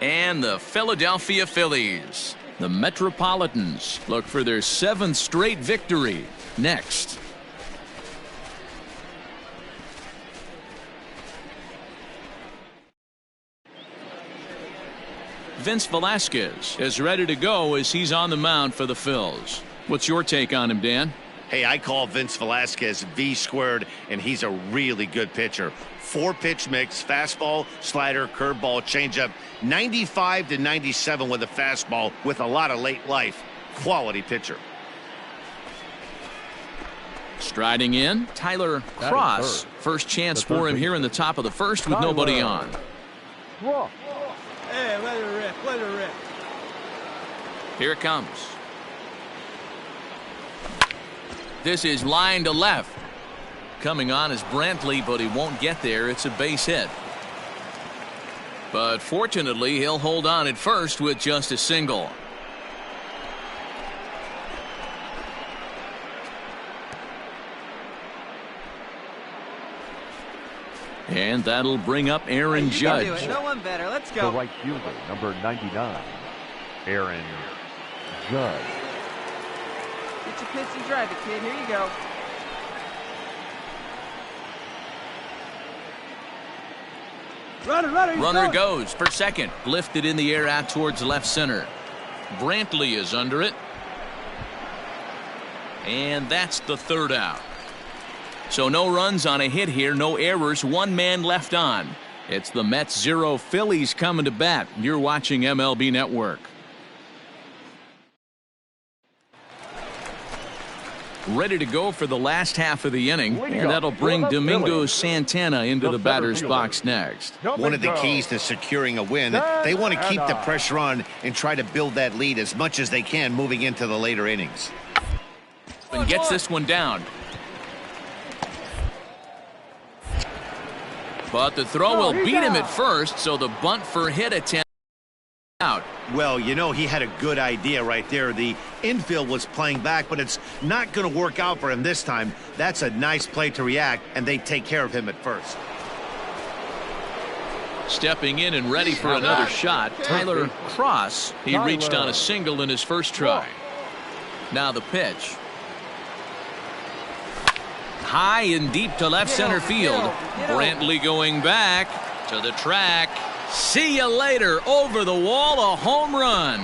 And the Philadelphia Phillies. The Metropolitans look for their 7th straight victory next. Vince Velasquez is ready to go as he's on the mound for the Phils. What's your take on him, Dan? Hey, I call Vince Velasquez V squared, and he's a really good pitcher. 4-pitch mix, fastball, slider, curveball, changeup, 95 to 97 with a fastball with a lot of late life. Quality pitcher. Striding in, Tyler Cross. First chance for him here in the top of the first with nobody on. Hey, let it rip, let it rip. Here it comes. This is line to left. Coming on is Brantley, but he won't get there. It's a base hit. But fortunately, he'll hold on at first with just a single. And that'll bring up Aaron Judge. No one better. Let's go. The right fielder, number 99, Aaron Judge. Get your pitch and drive it, kid. Here you go. Runner goes for second. Lifted in the air out towards left center. Brantley is under it. And that's the third out. So no runs on a hit here, no errors, 1 man left on. It's the Mets 0, Phillies coming to bat. You're watching MLB Network. Ready to go for the last half of the inning, and that'll bring Domingo Santana into the batter's box next. One of the keys to securing a win, they want to keep the pressure on and try to build that lead as much as they can moving into the later innings. And gets this one down. But the throw will beat him at first, so the bunt for hit attempt out. Well, you know, he had a good idea right there. The infield was playing back, but it's not going to work out for him this time. That's a nice play to react, and they take care of him at first. Stepping in and ready for another shot, Tyler Cross. He reached on a single in his first try. Now the pitch. High and deep to left center field. Brantley going back to the track. See you later. Over the wall, a home run.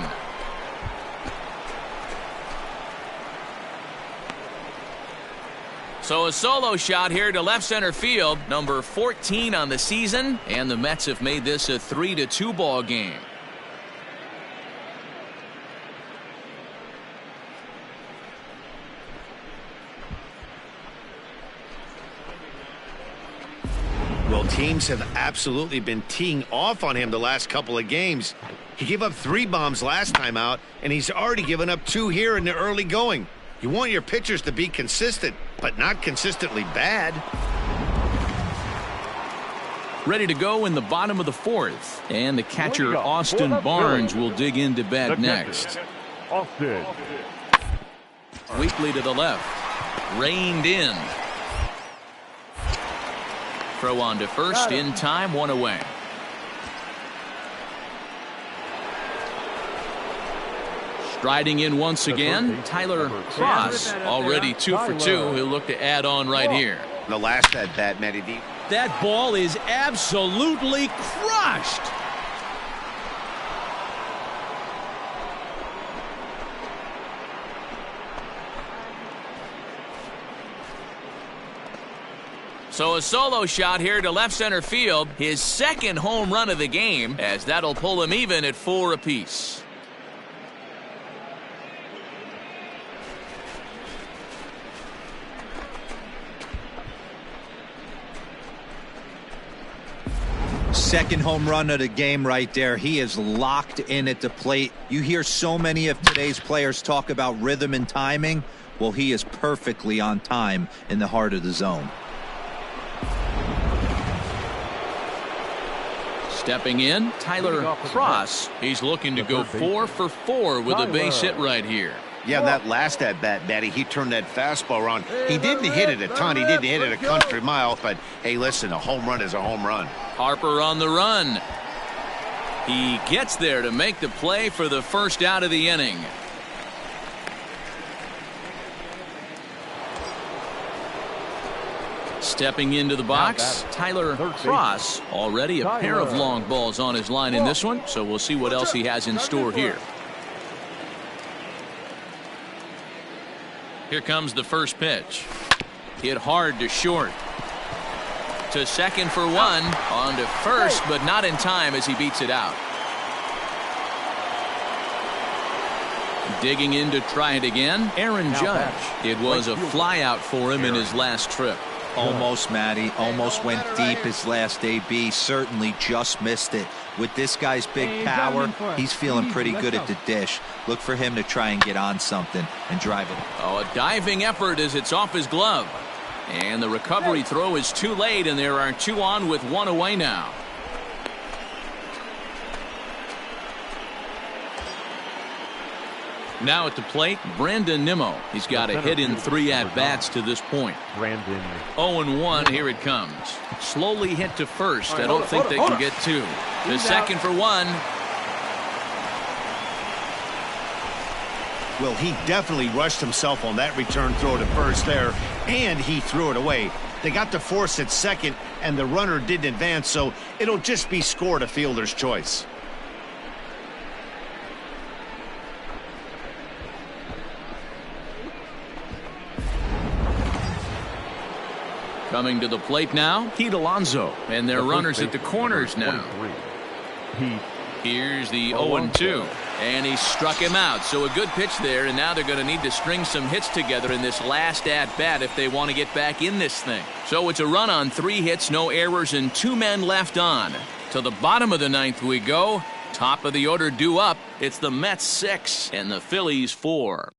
So a solo shot here to left center field. Number 14 on the season. And the Mets have made this a 3-2 ball game. Well, teams have absolutely been teeing off on him the last couple of games. He gave up 3 bombs last time out, and he's already given up 2 here in the early going. You want your pitchers to be consistent, but not consistently bad. Ready to go in the bottom of the 4th. And the catcher, Austin Barnes, will dig into bat next. Austin. Weakly to the left. Reined in. Throw on to first in time, 1 away. Striding in once again, Tyler Cross, already 2 for 2. He'll look to add on right here. The last at bat, Matty D. That ball is absolutely crushed. So a solo shot here to left center field. His 2nd home run of the game, as that'll pull him even at 4 apiece. Second home run of the game right there. He is locked in at the plate. You hear so many of today's players talk about rhythm and timing. Well, he is perfectly on time in the heart of the zone. Stepping in, Tyler Cross. He's looking to go 4 for 4 with a base hit right here. Yeah, that last at bat, Matty, he turned that fastball around. He didn't hit it a ton. He didn't hit it a country mile. But, hey, listen, a home run is a home run. Harper on the run. He gets there to make the play for the first out of the inning. Stepping into the box, Tyler Cross. Already a pair of long balls on his line in this one, so we'll see what else he has in store here. Here comes the first pitch. Hit hard to short. To second for one. On to first, but not in time as he beats it out. Digging in to try it again, Aaron Judge. It was a fly out for him in his last trip. Almost, Matty. Almost went deep his last AB. Certainly just missed it. With this guy's big power, he's feeling pretty good at the dish. Look for him to try and get on something and drive it. Oh, a diving effort as it's off his glove. And the recovery throw is too late, and there are 2 on with 1 away now. Now at the plate, Brandon Nimmo. He's got a hit in 3 at-bats to this point. 0-1, here it comes. Slowly hit to first. I don't think they can get 2. To second for 1. Well, he definitely rushed himself on that return throw to first there, and he threw it away. They got the force at second, and the runner didn't advance, so it'll just be scored a fielder's choice. Coming to the plate now, Pete Alonso, and their runners at the corners now. Here's the 0-2, and he struck him out. So a good pitch there, and now they're going to need to string some hits together in this last at-bat if they want to get back in this thing. So it's a run on 3 hits, no errors, and 2 men left on. To the bottom of the 9th we go. Top of the order due up. It's the Mets 6 and the Phillies 4.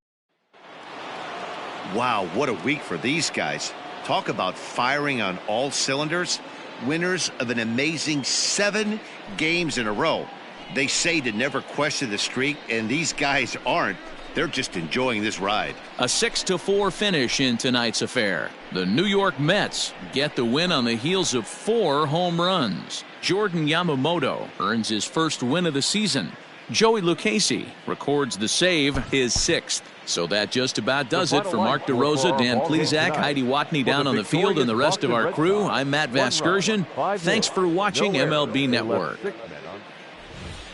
Wow, what a week for these guys. Talk about firing on all cylinders. Winners of an amazing 7 games in a row. They say to never question the streak, and these guys aren't. They're just enjoying this ride. A 6-4 finish in tonight's affair. The New York Mets get the win on the heels of 4 home runs. Jordan Yamamoto earns his first win of the season. Joey Lucchesi records the save, his 6th. So that just about does it for Mark DeRosa, Dan Plesac, Heidi Watney down on the field, and the rest of our crew. I'm Matt Vasgersian. Thanks for watching MLB Network.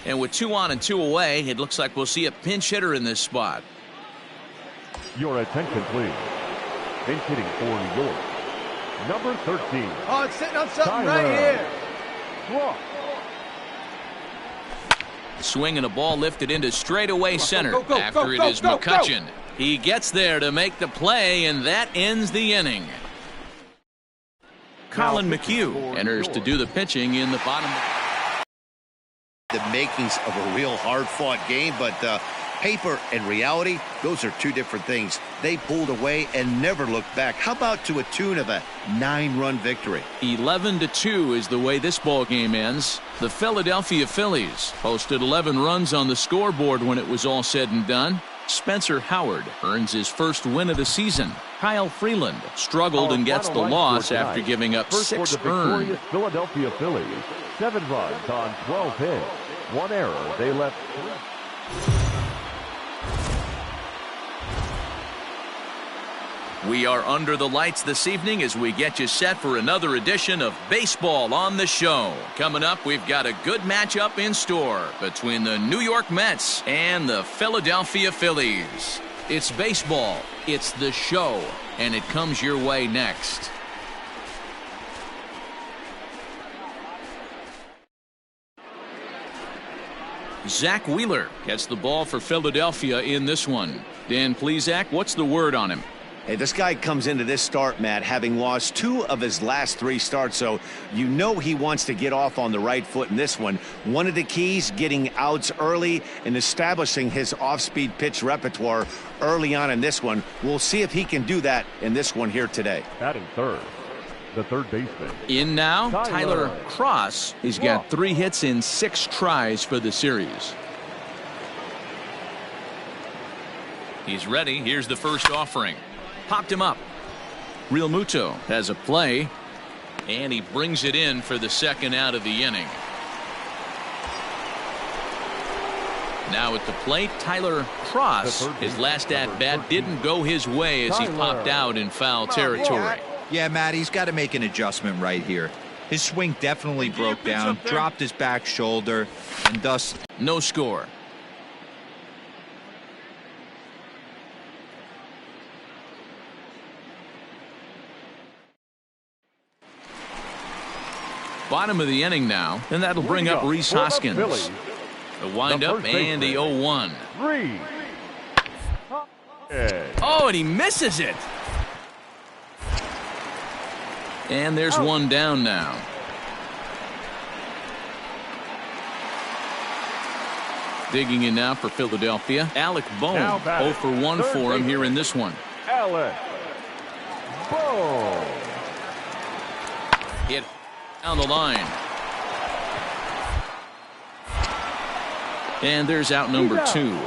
And with 2 on and 2 away, it looks like we'll see a pinch hitter in this spot. Your attention, please. Pinch hitting for New York, number 13. Oh, it's sitting on something right here. Swing and a ball lifted into straightaway center after it is McCutchen. He gets there to make the play, and that ends the inning. Colin McHugh enters to do the pitching in the bottom. The makings of a real hard-fought game, but paper and reality, those are 2 different things. They pulled away and never looked back. How about to a tune of a 9-run victory? 11-2 is the way this ball game ends. The Philadelphia Phillies posted 11 runs on the scoreboard when it was all said and done. Spencer Howard earns his first win of the season. Kyle Freeland struggled and gets the loss after giving up 6 earned. Philadelphia Phillies, 7 runs on 12 hits. 1 error. They left. We are under the lights this evening as we get you set for another edition of Baseball on the Show. Coming up, we've got a good matchup in store between the New York Mets and the Philadelphia Phillies. It's baseball, it's the show, and it comes your way next. Zach Wheeler gets the ball for Philadelphia in this one. Dan Plesac, what's the word on him? Hey, this guy comes into this start, Matt, having lost 2 of his last 3 starts, so you know he wants to get off on the right foot in this one. One of the keys, getting outs early and establishing his off-speed pitch repertoire early on in this one. We'll see if he can do that in this one here today. Batting third, the third baseman. In now, Tyler Cross. He's got 3 hits in 6 tries for the series. He's ready. Here's the first offering. Popped him up. Real Muto has a play, and he brings it in for the second out of the inning. Now at the plate, Tyler Cross. His last at-bat didn't go his way as he popped out in foul territory. Yeah, Matt, he's got to make an adjustment right here. His swing definitely broke down, dropped his back shoulder, and thus no score. Bottom of the inning now, and that'll bring up Rhys Hoskins. The windup and the 0-1. Oh, and he misses it. And there's one down now. Digging in now for Philadelphia, Alec Bohm. 0 for 1 for him here in this one. Alec Bohm. Hit down the line. And there's out number 2.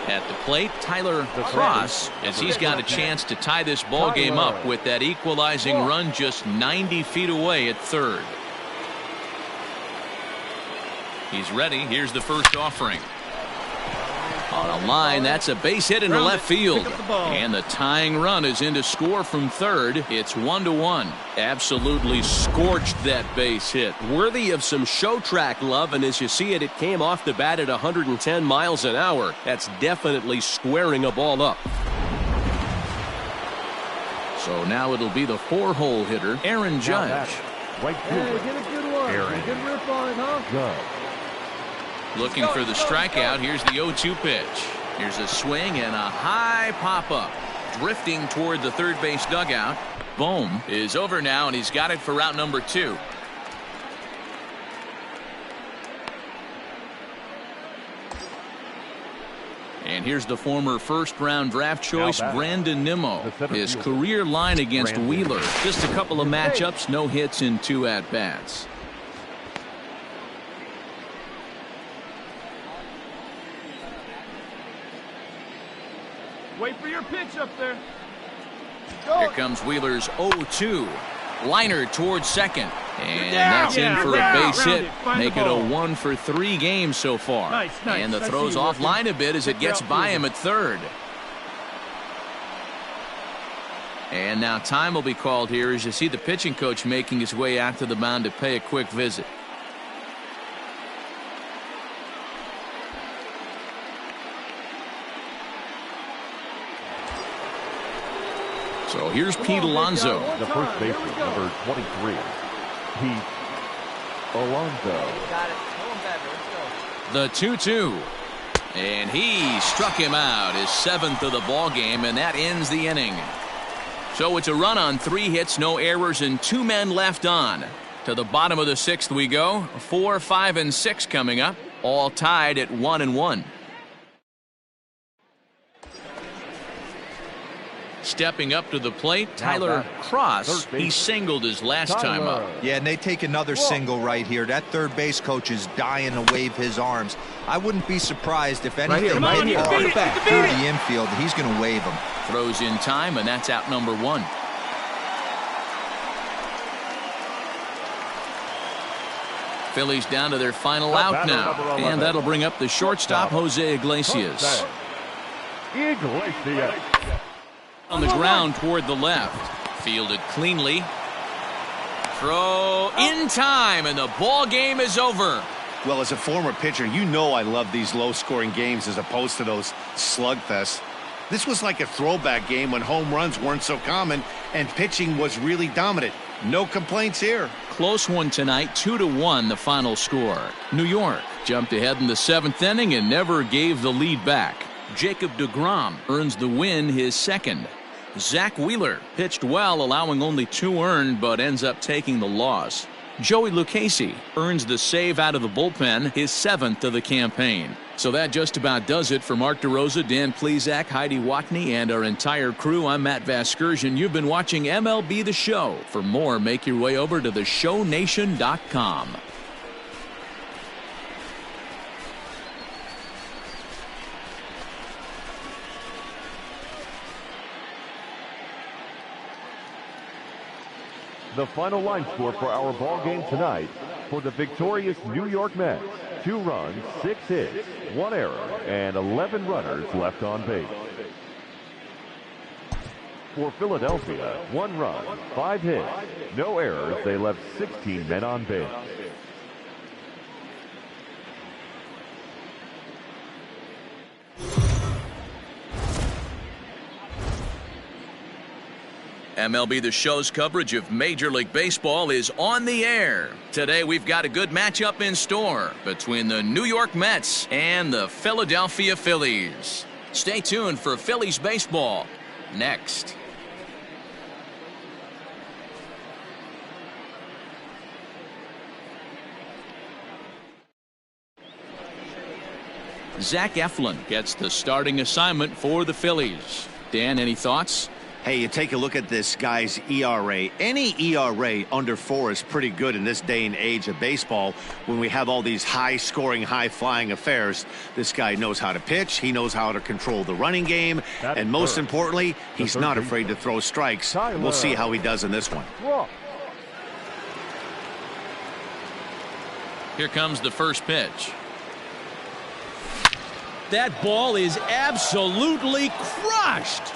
At the plate, Tyler Cross, as he's got a chance to tie this ball game up with that equalizing run just 90 feet away at third. He's ready. Here's the first offering. On a line, that's a base hit into left field. And the tying run is in to score from third. It's 1-1. Absolutely scorched that base hit. Worthy of some show track love, and as you see it, it came off the bat at 110 miles an hour. That's definitely squaring a ball up. So now it'll be the 4-hole hitter, Aaron Judge. Right fielder, Get a good one. Aaron Good rip on it, huh? Judge. Looking for the strikeout. Here's the 0-2 pitch. Here's a swing and a high pop-up. Drifting toward the third base dugout. Bohm is over now, and he's got it for route number 2. And here's the former first-round draft choice, Brandon Nimmo. His career line against Wheeler. Just a couple of matchups, no hits in 2 at-bats. Wait for your pitch up there. Here comes Wheeler's 0-2. Liner towards second. And that's in for a base hit. Make it a 1 for 3 games so far. Nice. And the throw's offline a bit as it gets by him at third. And now time will be called here as you see the pitching coach making his way out to the mound to pay a quick visit. So here's Pete Alonso. The first baseman, number 23. Pete Alonso. Got it. Hold him back. Let's go. The 2-2. And he struck him out, his 7th of the ball game, and that ends the inning. So it's a run on 3 hits, no errors, and 2 men left on. To the bottom of the 6th we go. 4, 5, and 6 coming up, all tied at 1-1. Stepping up to the plate, Tyler Cross. He singled his last time up. Yeah, and they take another single right here. That third base coach is dying to wave his arms. I wouldn't be surprised if anything hit hard through the infield. He's going to wave him. Throws in time, and that's out number 1. Phillies down to their final out now. And that'll bring up the shortstop, Jose Iglesias. Iglesias. On the ground toward the left. Fielded cleanly. Throw in time, and the ball game is over. Well, as a former pitcher, you know I love these low-scoring games as opposed to those slugfests. This was like a throwback game when home runs weren't so common and pitching was really dominant. No complaints here. Close one tonight, 2-1 the final score. New York jumped ahead in the 7th inning and never gave the lead back. Jacob deGrom earns the win, his 2nd. Zach Wheeler pitched well, allowing only 2 earned, but ends up taking the loss. Joey Lucchesi earns the save out of the bullpen, his 7th of the campaign. So that just about does it for Mark DeRosa, Dan Plesac, Heidi Watney, and our entire crew. I'm Matt Vasgersian. You've been watching MLB The Show. For more, make your way over to theshownation.com. The final line score for our ball game tonight: for the victorious New York Mets, 2 runs, 6 hits, 1 error, and 11 runners left on base. For Philadelphia, 1 run, 5 hits, no errors. They left 16 men on base. MLB The Show's coverage of Major League Baseball is on the air. Today we've got a good matchup in store between the New York Mets and the Philadelphia Phillies. Stay tuned for Phillies baseball next. Zach Eflin gets the starting assignment for the Phillies. Dan, any thoughts? Hey, you take a look at this guy's ERA. Any ERA under 4 is pretty good in this day and age of baseball when we have all these high-scoring, high-flying affairs. This guy knows how to pitch. He knows how to control the running game. And most importantly, he's not afraid to throw strikes. We'll see how he does in this one. Here comes the first pitch. That ball is absolutely crushed.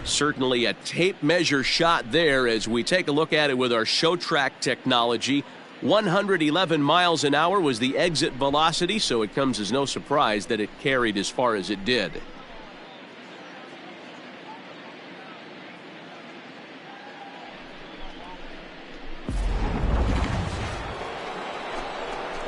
Certainly a tape measure shot there as we take a look at it with our show track technology. 111 miles an hour was the exit velocity, so it comes as no surprise that it carried as far as it did.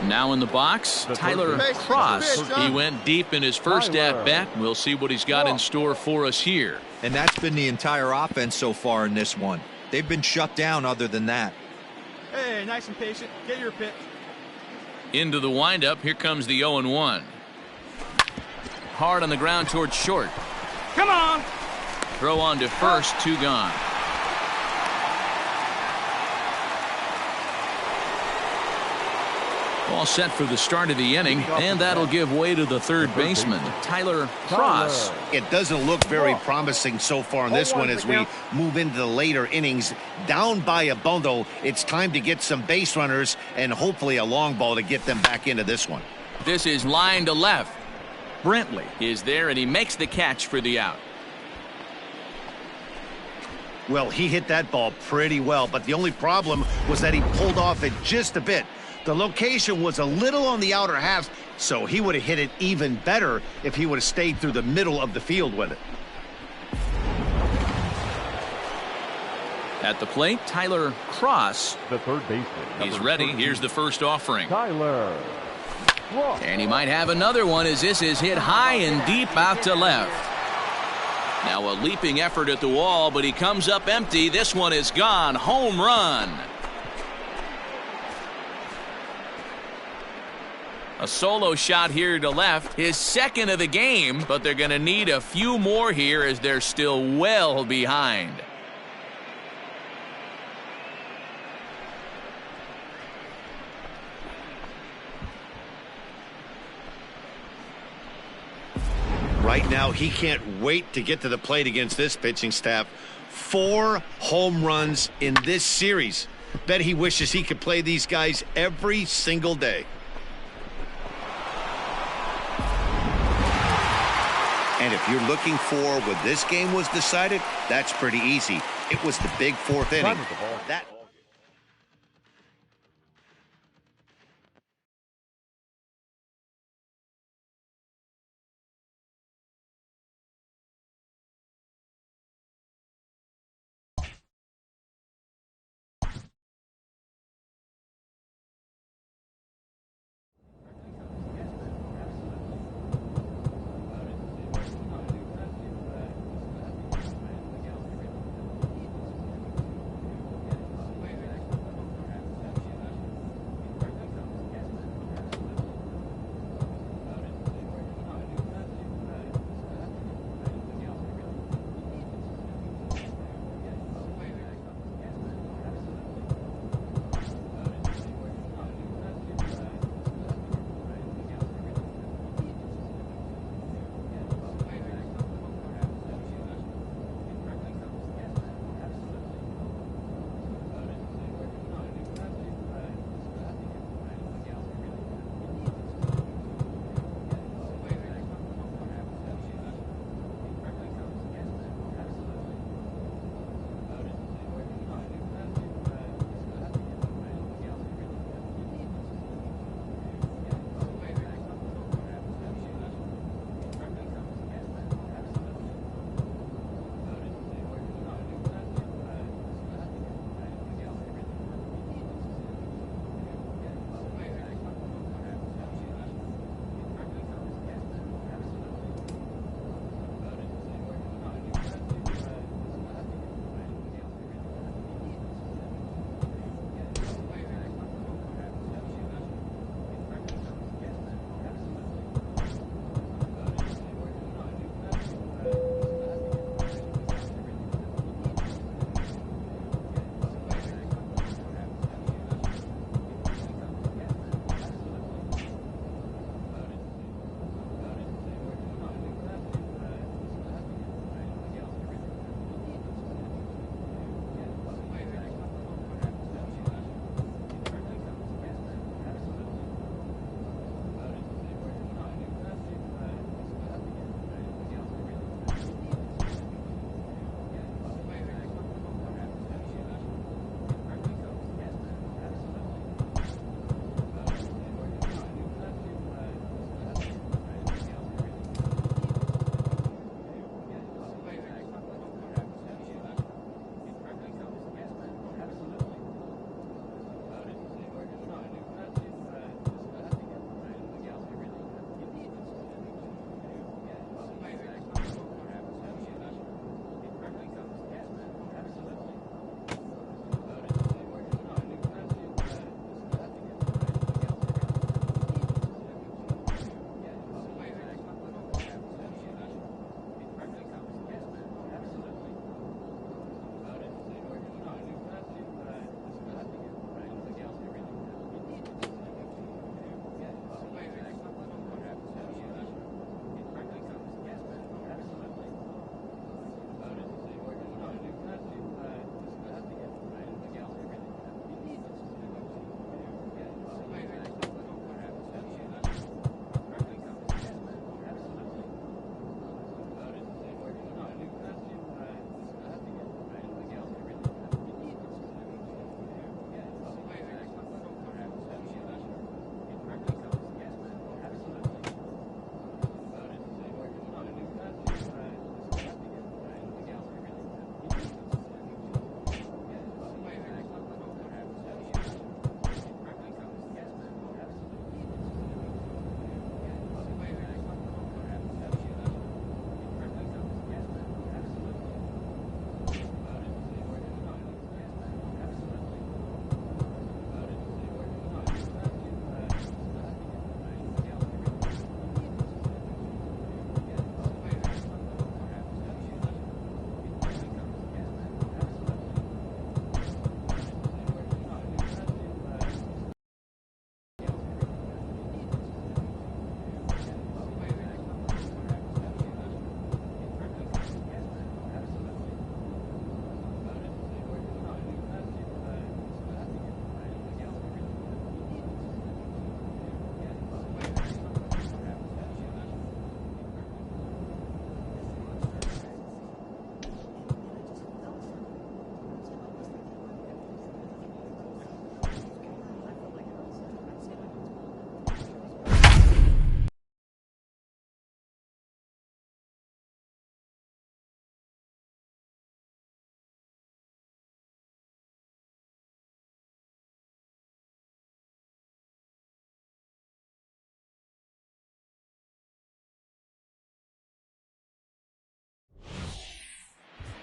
Now in the box, Tyler Cross. He went deep in his first at-bat. We'll see what he's got in store for us here. And that's been the entire offense so far in this one. They've been shut down other than that. Hey, nice and patient. Get your pitch. Into the windup. Here comes the 0-1. Hard on the ground towards short. Come on. Throw on to first, 2 gone. All set for the start of the inning, and that'll give way to the third baseman, Tyler Cross. It doesn't look very promising so far in this one as we move into the later innings. Down by a bundle, it's time to get some base runners and hopefully a long ball to get them back into this one. This is line to left. Brentley is there, and he makes the catch for the out. Well, he hit that ball pretty well, but the only problem was that he pulled off it just a bit. The location was a little on the outer half, so he would have hit it even better if he would have stayed through the middle of the field with it. At the plate, Tyler Cross. The third baseman. He's ready. 13. Here's the first offering. Tyler. And he might have another one as this is hit high and deep out to left. Now a leaping effort at the wall, but he comes up empty. This one is gone. Home run. A solo shot here to left, his second of the game, but they're going to need a few more here as they're still well behind. Right now, he can't wait to get to the plate against this pitching staff. 4 home runs in this series. Bet he wishes he could play these guys every single day. And if you're looking for when this game was decided, that's pretty easy. It was the big 4th inning. That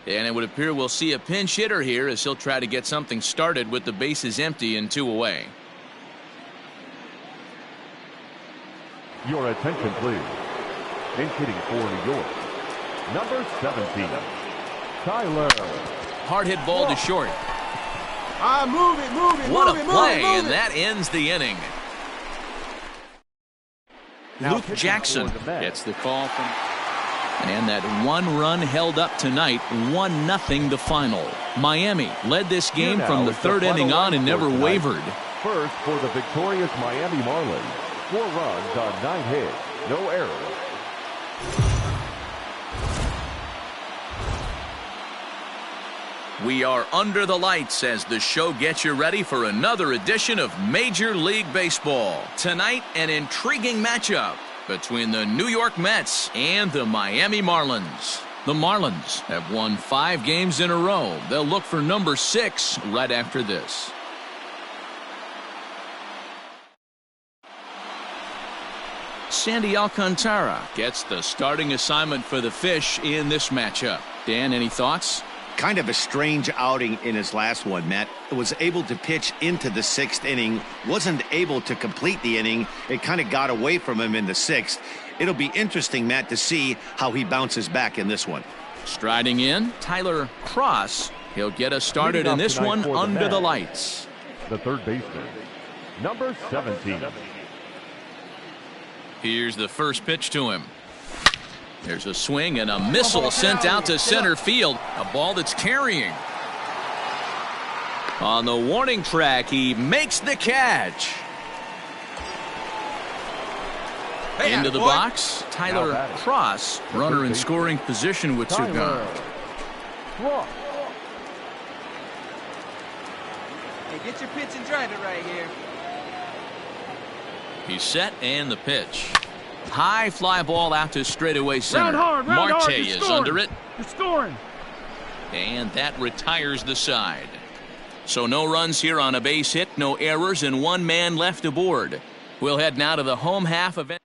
And it would appear we'll see a pinch hitter here as he'll try to get something started with the bases empty and 2 away. Your attention, please. In hitting for New York, number 17, Tyler. Hard hit ball to short. Move it. What move a it, play, move it. and that ends the inning. Now Luke pitching Jackson for the Mets. gets the call from. And that 1 run held up tonight, 1-0 the final. Miami led this game Here from now the is 3rd inning on and never tonight. wavered. First for the victorious Miami Marlins. 4 runs on 9 hits, no errors. We are under the lights as the show gets you ready for another edition of Major League Baseball. Tonight, an intriguing matchup between the New York Mets and the Miami Marlins. The Marlins have won 5 games in a row. They'll look for number 6 right after this. Sandy Alcantara gets the starting assignment for the Fish in this matchup. Dan, any thoughts? Kind of a strange outing in his last one, Matt. Was able to pitch into the 6th inning, wasn't able to complete the inning. It kind of got away from him in the 6th. It'll be interesting, Matt, to see how he bounces back in this one. Striding in, Tyler Cross. He'll get us started in this one under the lights. The third baseman, number 17. Here's the first pitch to him. There's a swing and a missile sent out to center field. A ball that's carrying. On the warning track, he makes the catch. Into the box, Tyler Cross, runner in scoring position with 2 gone. Hey, get your pitch and drive it right here. He's set and the pitch. High fly ball out to straightaway center. Round hard, Marte you're is scoring. under it. You're scoring. And that retires the side. So no runs here on a base hit, no errors, and 1 man left aboard. We'll head now to the home half of it.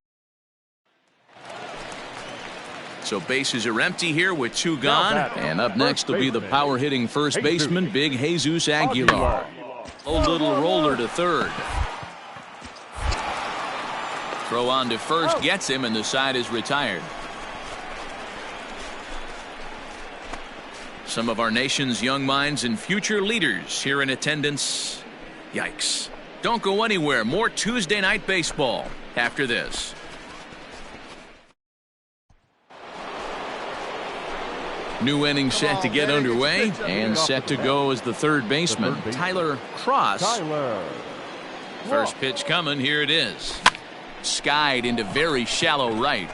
So bases are empty here with 2 gone. And up next will be the power hitting first baseman, Big Jesus Aguilar. A little roller to third. Throw on to first gets him, and the side is retired. Some of our nation's young minds and future leaders here in attendance. Yikes. Don't go anywhere. More Tuesday night baseball after this. New inning set to get underway, and set to go as the third baseman, Tyler Cross. First pitch coming. Here it is. Skied into very shallow right.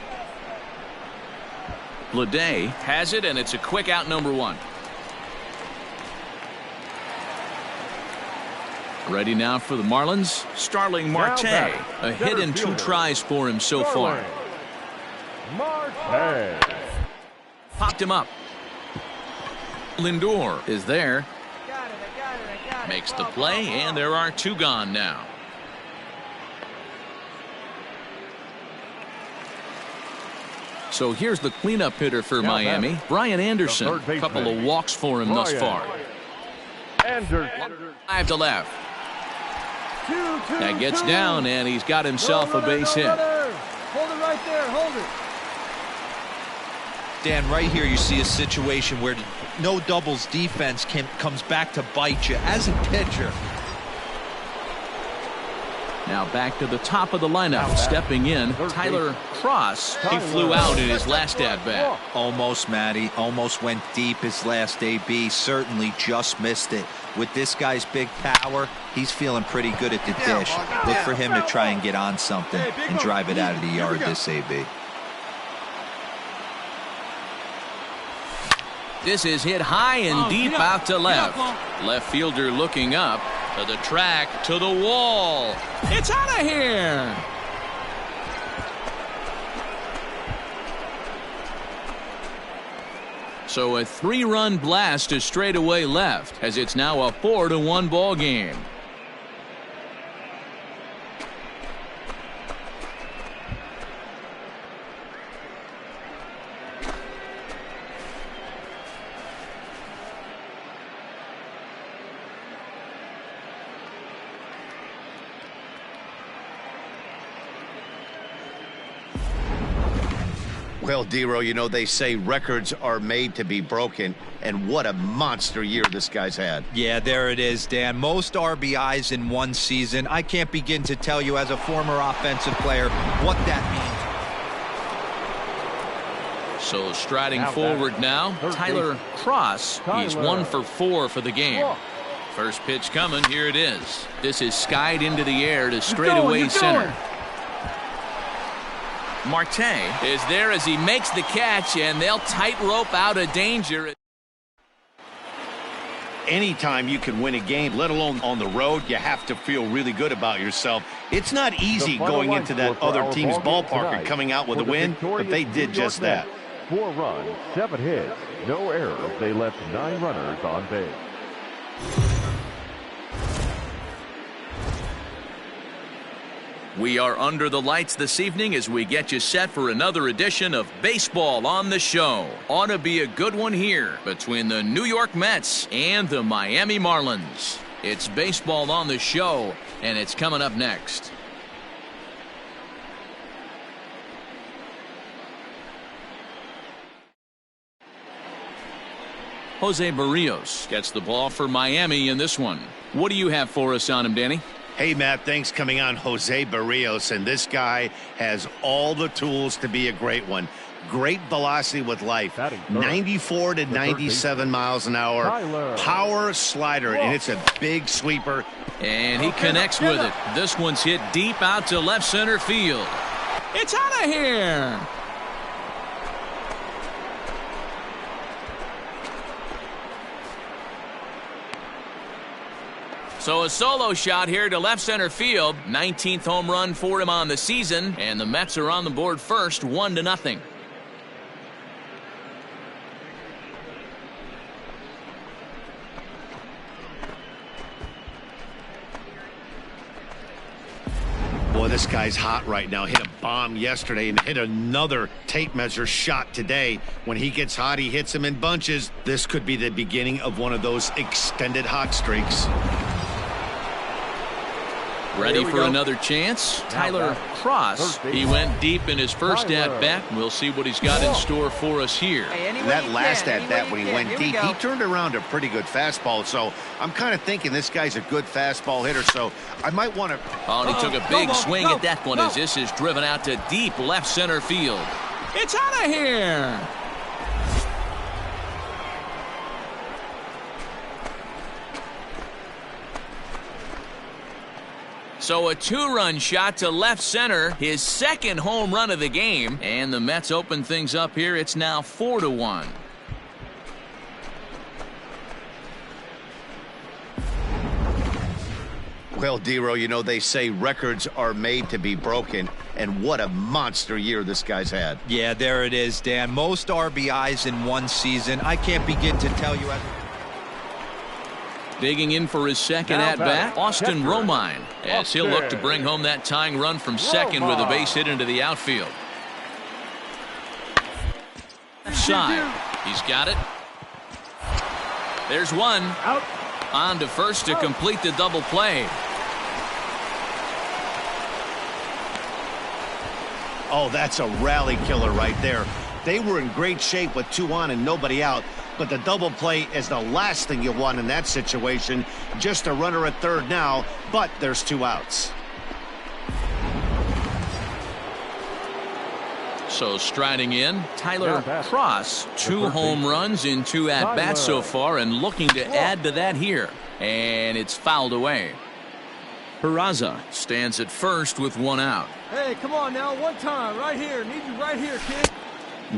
Bleday has it, and it's a quick out, number 1. Ready now for the Marlins, Starling Marte. A hit and 2 tries for him so far. Marte. Popped him up. Lindor is there. I got it. Makes the play, and there are 2 gone now. So here's the cleanup hitter for Miami, Brian Anderson. A couple of walks for him thus far. Anderson. 5 to left. That gets down, and he's got himself a base hit. Hold it right there. Hold it. Dan, right here you see a situation where no doubles defense comes back to bite you as a pitcher. Now back to the top of the lineup. Stepping in, Tyler Cross. He flew out in his last at-bat. Almost, Matty. Almost went deep his last AB. Certainly just missed it. With this guy's big power, he's feeling pretty good at the dish. Look for him to try and get on something and drive it out of the yard this AB. This is hit high and deep out to left. Left fielder looking up. To the track, to the wall. It's out of here. So a 3-run blast to straightaway left, as it's now a 4-1 ball game. Well, Dero, you know, they say records are made to be broken, and what a monster year this guy's had. Yeah, there it is, Dan. Most RBIs in one season. I can't begin to tell you as a former offensive player what that means. So striding forward now, Tyler Cross. He's 1 for 4 for the game. First pitch coming. Here it is. This is skied into the air to straightaway center. Marte is there as he makes the catch, and they'll tightrope out of danger. Anytime you can win a game, let alone on the road, you have to feel really good about yourself. It's not easy going into that other team's ballpark and coming out with a win, but they did just that. 4 runs, 7 hits, no errors. They left 9 runners on base. We are under the lights this evening as we get you set for another edition of Baseball on the Show. Ought to be a good one here between the New York Mets and the Miami Marlins. It's Baseball on the Show, and it's coming up next. Jose Barrios gets the ball for Miami in this one. What do you have for us on him, Danny? Hey, Matt, thanks coming on Jose Barrios, and this guy has all the tools to be a great one. Great velocity with life, 94 to 97 miles an hour, power slider, and it's a big sweeper. And he connects with it. This one's hit deep out to left center field. It's out of here. So a solo shot here to left center field. 19th home run for him on the season, and the Mets are on the board first, 1-0. Boy, this guy's hot right now. Hit a bomb yesterday and hit another tape measure shot today. When he gets hot, he hits them in bunches. This could be the beginning of one of those extended hot streaks. Ready for another chance? Tyler Cross. He went deep in his first at-bat. We'll see what he's got in store for us here. That last at-bat when he went deep, he turned around a pretty good fastball. So I'm kind of thinking this guy's a good fastball hitter. So I might want to. Oh, and he took a big swing at that one as this is driven out to deep left center field. It's out of here. So a 2-run shot to left center, his second home run of the game, and the Mets open things up here. It's now 4-1. Well, Dero, you know, they say records are made to be broken, and what a monster year this guy's had. Yeah, there it is, Dan. Most RBIs in one season. I can't begin to tell you. Digging in for his second at-bat, Austin Romine, as he'll look to bring home that tying run from second with a base hit into the outfield. Side, he's got it. There's one. Out. On to first to complete the double play. Oh, that's a rally killer right there. They were in great shape with 2 on and nobody out. But the double play is the last thing you want in that situation. Just a runner at third now, but there's 2 outs. So striding in, Tyler Cross. 2 home runs in 2 at-bats so far, and looking to add to that here. And it's fouled away. Peraza stands at first with 1 out. Hey, come on now, one time, right here. Need you right here, kid.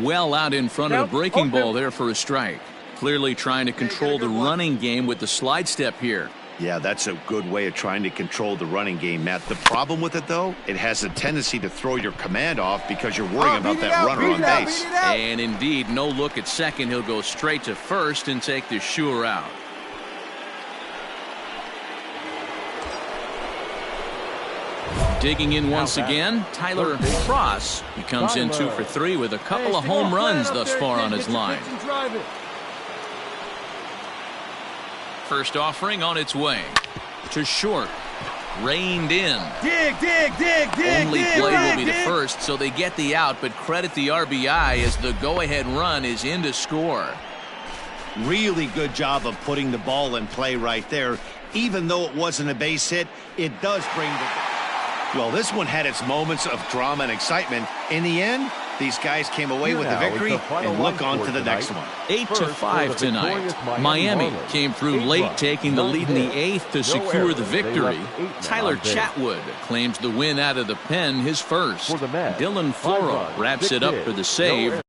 Well out in front of a breaking ball there for a strike. Clearly trying to control the running game with the slide step here. Yeah, that's a good way of trying to control the running game, Matt. The problem with it, though, it has a tendency to throw your command off because you're worrying about that runner on base. And indeed, no look at second. He'll go straight to first and take the sure out. Digging in once again, Tyler Cross. He comes in 2 for 3 with a couple of home runs thus far on his line. First offering on its way. To short. Reined in. Dig. Only play will be the first, so they get the out, but credit the RBI as the go-ahead run is in to score. Really good job of putting the ball in play right there. Even though it wasn't a base hit, it does bring the... Well, this one had its moments of drama and excitement. In the end, these guys came away with the victory and look on to the next one. 8-5 tonight. Miami came through late, taking the lead in the 8th to secure the victory. Tyler Chatwood claims the win out of the pen, his first. Dylan Floro wraps it up for the save.